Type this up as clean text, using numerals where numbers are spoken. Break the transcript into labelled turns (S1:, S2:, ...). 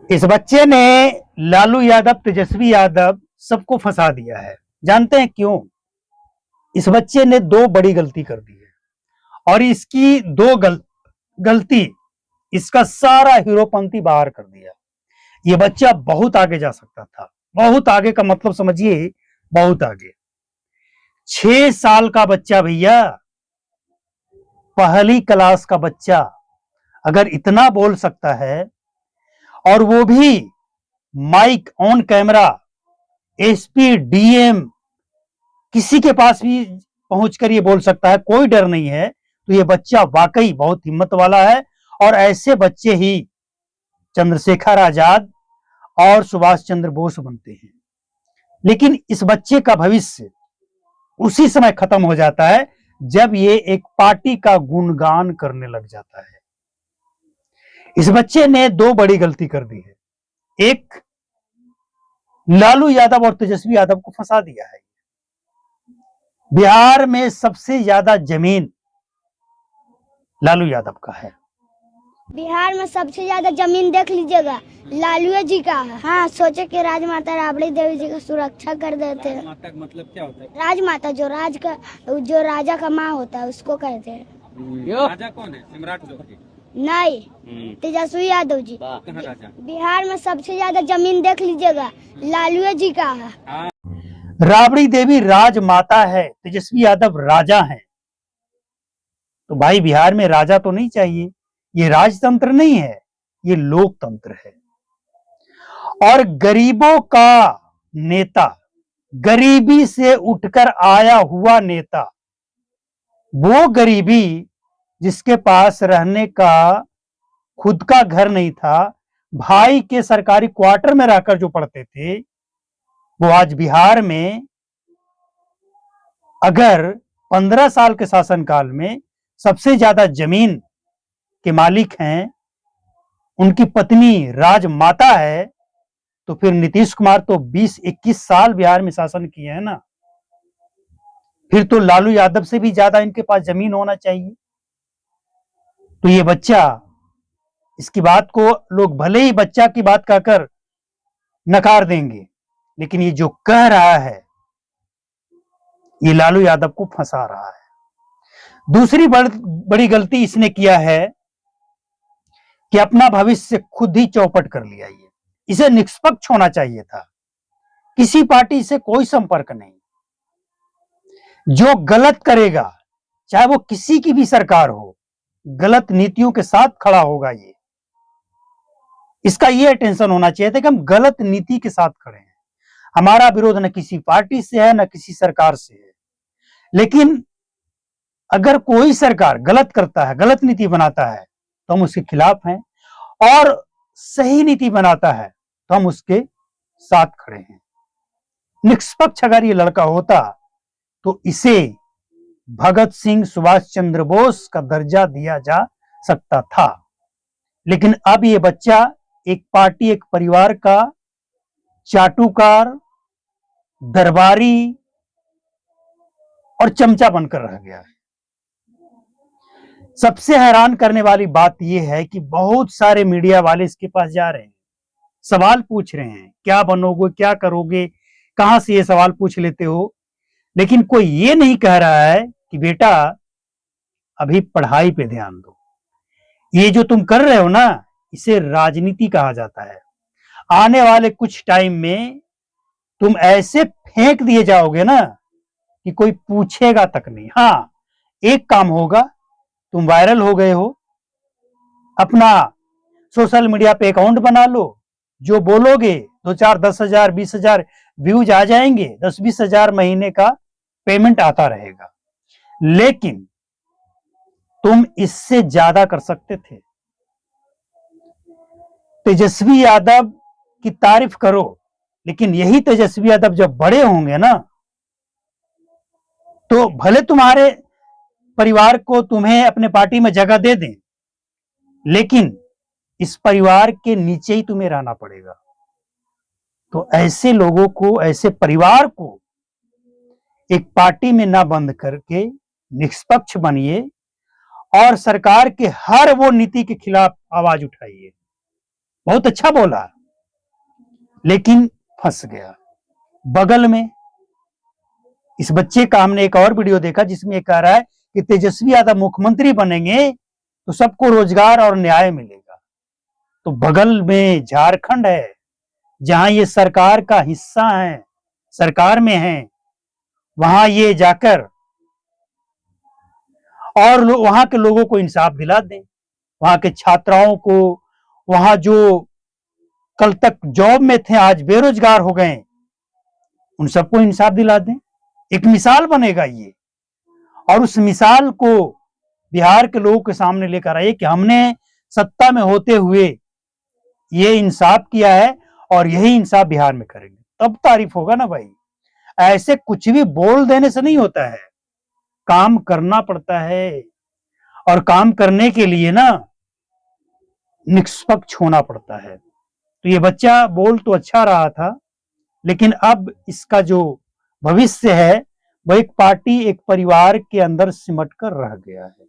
S1: इस बच्चे ने लालू यादव, तेजस्वी यादव सबको फंसा दिया है। जानते हैं क्यों? इस बच्चे ने दो बड़ी गलती कर दी है और इसकी दो गलती इसका सारा हीरोपंती बाहर कर दिया। ये बच्चा बहुत आगे जा सकता था। बहुत आगे का मतलब समझिए, बहुत आगे। 6 साल का बच्चा भैया, पहली क्लास का बच्चा अगर इतना बोल सकता है, और वो भी mic on camera, SP, DM, किसी के पास भी पहुंचकर ये बोल सकता है, कोई डर नहीं है, तो ये बच्चा वाकई बहुत हिम्मत वाला है। और ऐसे बच्चे ही चंद्रशेखर आजाद और सुभाष चंद्र बोस बनते हैं। लेकिन इस बच्चे का भविष्य उसी समय खत्म हो जाता है जब ये एक पार्टी का गुणगान करने लग जाता है। इस बच्चे ने दो बड़ी गलती कर दी है। एक, लालू यादव और तेजस्वी यादव को फंसा दिया है। बिहार में सबसे ज्यादा जमीन लालू यादव का है।
S2: बिहार में सबसे ज्यादा जमीन देख लीजिएगा, लालू जी का है। हाँ, सोचे कि राजमाता राबड़ी देवी जी का सुरक्षा कर देते हैं।
S3: राजमाता का मतलब क्या होता है?
S2: राजमाता जो राजा का माँ होता है उसको कहते हैं।
S3: राजा कौन है? सम्राट जोशी?
S2: नहीं, तेजस्वी यादव जी।
S3: कहाँ राजा?
S2: बिहार में सबसे ज्यादा जमीन देख लीजिएगा, लालू जी का है।
S1: राबड़ी देवी राजमाता है, तेजस्वी यादव राजा हैं। तो भाई, बिहार में राजा तो नहीं चाहिए। ये राजतंत्र नहीं है, ये लोकतंत्र है। और गरीबों का नेता, गरीबी से उठकर आया हुआ नेता, वो गरीबी जिसके पास रहने का खुद का घर नहीं था, भाई के सरकारी क्वार्टर में रहकर जो पढ़ते थे, वो आज बिहार में अगर 15 साल के शासनकाल में सबसे ज्यादा जमीन के मालिक हैं, उनकी पत्नी राजमाता है, तो फिर नीतीश कुमार तो 20-21 साल बिहार में शासन किए हैं ना। फिर तो लालू यादव से भी ज्यादा इनके पास जमीन होना चाहिए। तो ये बच्चा, इसकी बात को लोग भले ही बच्चा की बात कहकर नकार देंगे, लेकिन ये जो कह रहा है, ये लालू यादव को फंसा रहा है। दूसरी बड़ी गलती इसने किया है कि अपना भविष्य खुद ही चौपट कर लिया। ये इसे निष्पक्ष होना चाहिए था। किसी पार्टी से कोई संपर्क नहीं। जो गलत करेगा, चाहे वो किसी की भी सरकार हो, गलत नीतियों के साथ खड़ा होगा। ये इसका ये टेंशन होना चाहिए था कि हम गलत नीति के साथ खड़े हैं। हमारा विरोध न किसी पार्टी से है, न किसी सरकार से है। लेकिन अगर कोई सरकार गलत करता है, गलत नीति बनाता है, तो हम उसके खिलाफ हैं, और सही नीति बनाता है तो हम उसके साथ खड़े हैं। निष्पक्ष अगर ये लड़का होता तो इसे भगत सिंह, सुभाष चंद्र बोस का दर्जा दिया जा सकता था। लेकिन अब ये बच्चा एक पार्टी, एक परिवार का चाटुकार, दरबारी और चमचा बनकर रह गया है। सबसे हैरान करने वाली बात यह है कि बहुत सारे मीडिया वाले इसके पास जा रहे हैं, सवाल पूछ रहे हैं, क्या बनोगे, क्या करोगे, कहां से ये सवाल पूछ लेते हो। लेकिन कोई ये नहीं कह रहा है कि बेटा अभी पढ़ाई पे ध्यान दो। ये जो तुम कर रहे हो ना, इसे राजनीति कहा जाता है। आने वाले कुछ टाइम में तुम ऐसे फेंक दिए जाओगे ना कि कोई पूछेगा तक नहीं। हाँ, एक काम होगा, तुम वायरल हो गए हो, अपना सोशल मीडिया पे अकाउंट बना लो, जो बोलोगे 2-4, 10,000, 20,000 व्यूज आ जाएंगे, 10-20,000 महीने का पेमेंट आता रहेगा। लेकिन तुम इससे ज्यादा कर सकते थे। तेजस्वी यादव की तारीफ करो, लेकिन यही तेजस्वी यादव जब बड़े होंगे ना, तो भले तुम्हारे परिवार को, तुम्हें अपने पार्टी में जगह दे दें, लेकिन इस परिवार के नीचे ही तुम्हें रहना पड़ेगा। तो ऐसे लोगों को, ऐसे परिवार को एक पार्टी में ना बंद करके निष्पक्ष बनिए और सरकार के हर वो नीति के खिलाफ आवाज उठाइए। बहुत अच्छा बोला, लेकिन फंस गया। बगल में इस बच्चे का हमने एक और वीडियो देखा जिसमें ये कह रहा है कि तेजस्वी यादव मुख्यमंत्री बनेंगे तो सबको रोजगार और न्याय मिलेगा। तो बगल में झारखंड है, जहां ये सरकार का हिस्सा है, सरकार में है, वहां ये जाकर और वहां के लोगों को इंसाफ दिला दें, वहां के छात्राओं को, वहां जो कल तक जॉब में थे आज बेरोजगार हो गए, उन सबको इंसाफ दिला दें। एक मिसाल बनेगा ये, और उस मिसाल को बिहार के लोगों के सामने लेकर आए कि हमने सत्ता में होते हुए ये इंसाफ किया है और यही इंसाफ बिहार में करेंगे, तब तारीफ होगा ना भाई। ऐसे कुछ भी बोल देने से नहीं होता है, काम करना पड़ता है, और काम करने के लिए ना निष्पक्ष होना पड़ता है। तो ये बच्चा बोल तो अच्छा रहा था, लेकिन अब इसका जो भविष्य है वो एक पार्टी, एक परिवार के अंदर सिमट कर रह गया है।